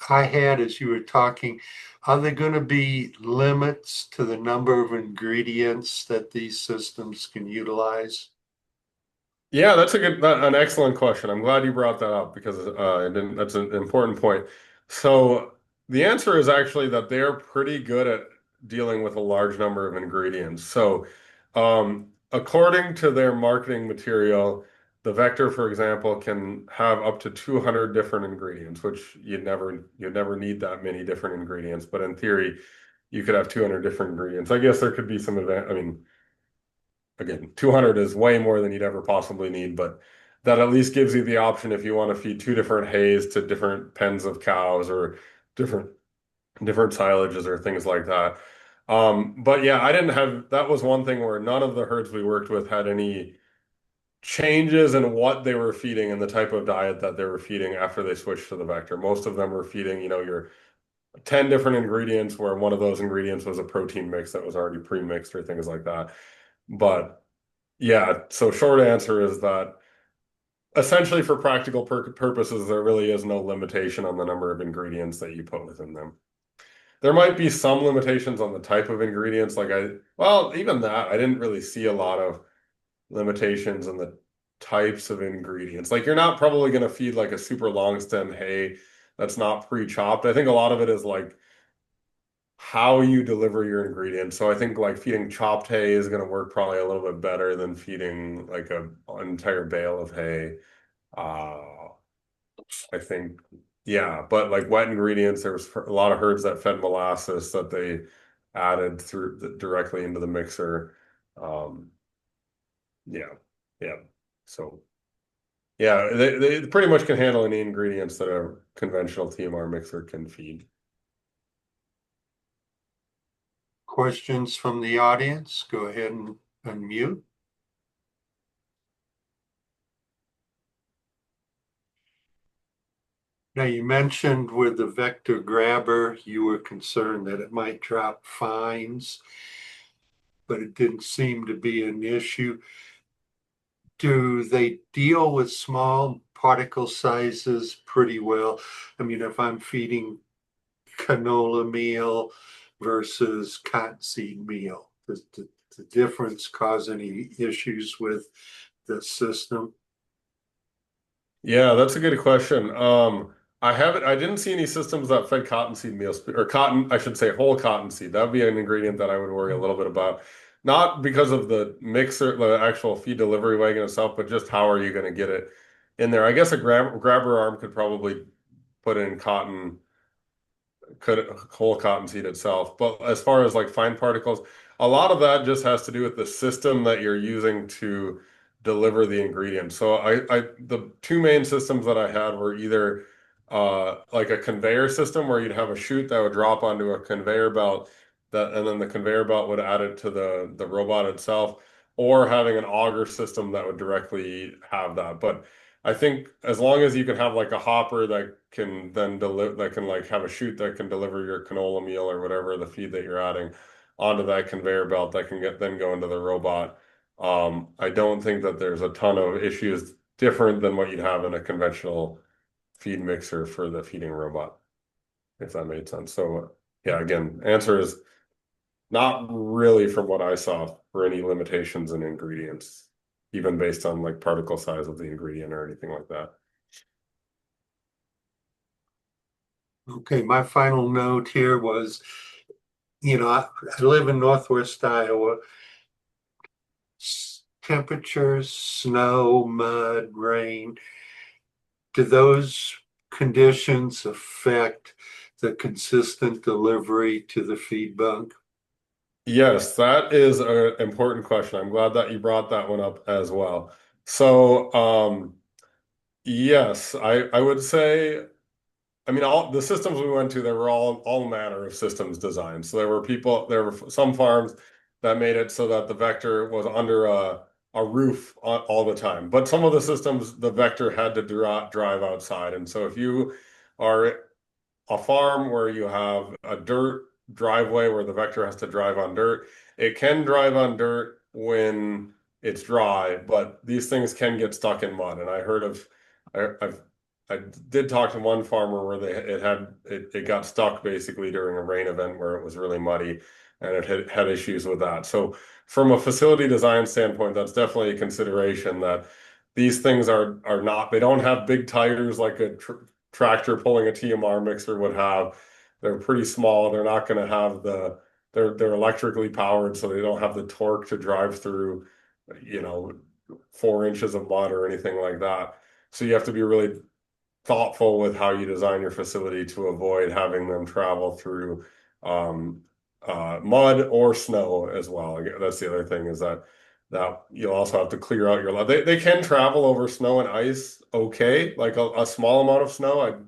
I had as you were talking, are there going to be limits to the number of ingredients that these systems can utilize? Yeah, an excellent question. I'm glad you brought that up because that's an important point. So the answer is actually that they're pretty good at dealing with a large number of ingredients. So according to their marketing material, the Vector, for example, can have up to 200 different ingredients, which you'd never need that many different ingredients. But in theory, you could have 200 different ingredients. I guess there could be some advantage. I mean, again, 200 is way more than you'd ever possibly need, but that at least gives you the option if you want to feed two different hays to different pens of cows or different silages or things like that. But yeah, I didn't have that was one thing where none of the herds we worked with had any changes in what they were feeding and the type of diet that they were feeding after they switched to the vector. Most of them were feeding, your 10 different ingredients where one of those ingredients was a protein mix that was already pre-mixed or things like that. But yeah, so short answer is that essentially for practical purposes, there really is no limitation on the number of ingredients that you put within them. There might be some limitations on the type of ingredients, well, even that, I didn't really see a lot of limitations on the types of ingredients. Like you're not probably going to feed like a super long stem hay that's not pre-chopped. I think a lot of it is like how you deliver your ingredients. So I think like feeding chopped hay is going to work probably a little bit better than feeding like an entire bale of hay. Uh, I think, yeah, but like wet ingredients, there was a lot of herds that fed molasses that they added directly into the mixer. Um, yeah, yeah. So yeah, they pretty much can handle any ingredients that a conventional TMR mixer can feed. Questions from the audience? Go ahead and unmute. Now, you mentioned with the vector grabber, you were concerned that it might drop fines, but it didn't seem to be an issue. Do they deal with small particle sizes pretty well? I mean, if I'm feeding canola meal versus cottonseed meal, does the difference cause any issues with the system? Yeah, that's a good question. I didn't see any systems that fed cottonseed meal or cotton, I should say whole cottonseed. That would be an ingredient that I would worry a little bit about. Not because of the mixer, the actual feed delivery wagon itself, but just how are you going to get it in there? I guess a grabber arm could probably put in cotton could whole cottonseed itself. But as far as like fine particles, a lot of that just has to do with the system that you're using to deliver the ingredients. So the two main systems that I had were either like a conveyor system where you'd have a chute that would drop onto a conveyor belt and then the conveyor belt would add it to the robot itself, or having an auger system that would directly have that. But I think as long as you can have like a hopper that can then deliver, that can like have a chute that can deliver your canola meal or whatever the feed that you're adding onto that conveyor belt that can then go into the robot. I don't think that there's a ton of issues different than what you'd have in a conventional feed mixer for the feeding robot, if that made sense. So yeah, again, answer is not really from what I saw for any limitations in ingredients, even based on like particle size of the ingredient or anything like that. Okay, my final note here was, I live in Northwest Iowa. Temperatures, snow, mud, rain, do those conditions affect the consistent delivery to the feed bunk? Yes, that is an important question. I'm glad that you brought that one up as well. So, yes, I would say, I mean, all the systems we went to, there were all manner of systems designed. So there were some farms that made it so that the vector was under a roof all the time. But some of the systems, the vector had to drive outside. And so if you are a farm where you have a dirt driveway where the vector has to drive on dirt. It can drive on dirt when it's dry, but these things can get stuck in mud. And I've, I did talk to one farmer where it got stuck basically during a rain event where it was really muddy and it had issues with that. So from a facility design standpoint, that's definitely a consideration that these things are not, they don't have big tires like a tractor pulling a TMR mixer would have. They're pretty small. They're not going to have they're electrically powered, so they don't have the torque to drive through, you know, 4 inches of mud or anything like that. So you have to be really thoughtful with how you design your facility to avoid having them travel through um, mud or snow as well. That's the other thing is that you'll also have to clear out your they can travel over snow and ice okay, like a small amount of snow.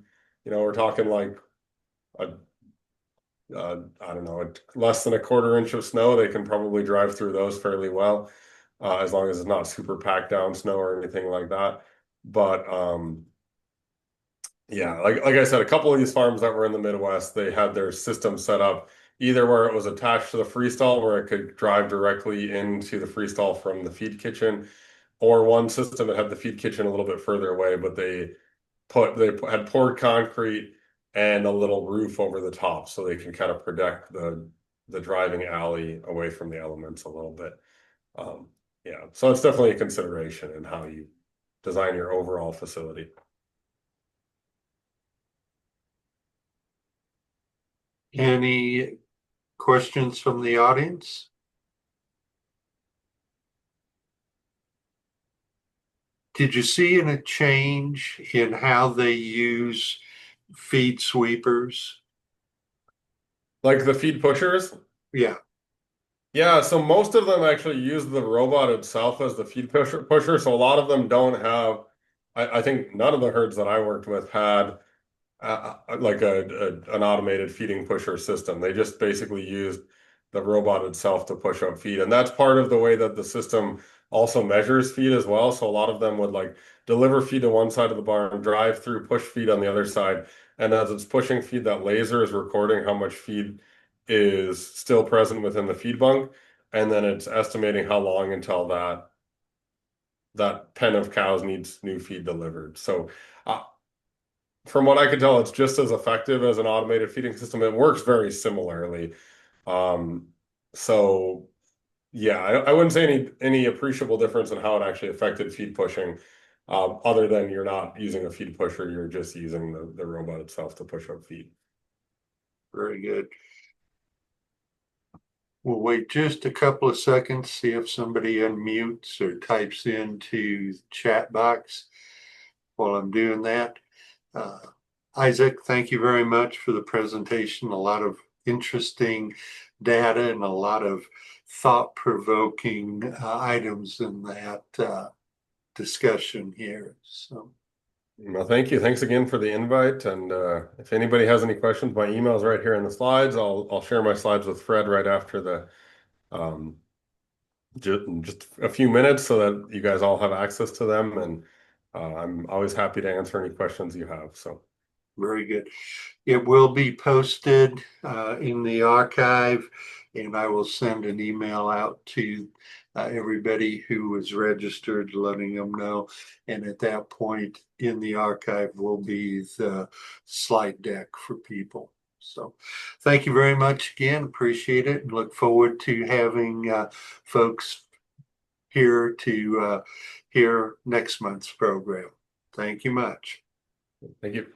We're talking like a I don't know, less than a quarter inch of snow, they can probably drive through those fairly well, as long as it's not super packed down snow or anything like that. But yeah, like I said, a couple of these farms that were in the Midwest, they had their system set up either where it was attached to the freestall, where it could drive directly into the freestall from the feed kitchen, or one system that had the feed kitchen a little bit further away, but had poured concrete and a little roof over the top so they can kind of protect the driving alley away from the elements a little bit. Um, yeah, so it's definitely a consideration in how you design your overall facility. Any questions from the audience? Did you see a change in how they use feed sweepers? Like the feed pushers, Yeah, yeah, so most of them actually use the robot itself as the feed pusher. So a lot of them don't have, I think none of the herds that I worked with had like an automated feeding pusher system. They just basically used the robot itself to push up feed. And that's part of the way that the system also measures feed as well. So a lot of them would like deliver feed to one side of the barn, drive through, push feed on the other side. And as it's pushing feed, that laser is recording how much feed is still present within the feed bunk. And then it's estimating how long until that pen of cows needs new feed delivered. So uh, from what I can tell, it's just as effective as an automated feeding system. It works very similarly. Um, so yeah, I wouldn't say any appreciable difference in how it actually affected feed pushing, other than you're not using a feed pusher, you're just using the robot itself to push up feed. very good. We'll wait just a couple of seconds, see if somebody unmutes or types into the chat box while I'm doing that. Uh, Isaac, thank you very much for the presentation. A lot of interesting data and a lot of thought-provoking items in that discussion here. So Well, thank you. Thanks again for the invite. And if anybody has any questions, my email's right here in the slides. I'll share my slides with Fred right after the um, just a few minutes so that you guys all have access to them. And I'm always happy to answer any questions you have. So very good. It will be posted in the archive, and I will send an email out to everybody who was registered, letting them know. And at that point in the archive will be the slide deck for people. So thank you very much again. Appreciate it and look forward to having folks here to hear next month's program. Thank you much. thank you.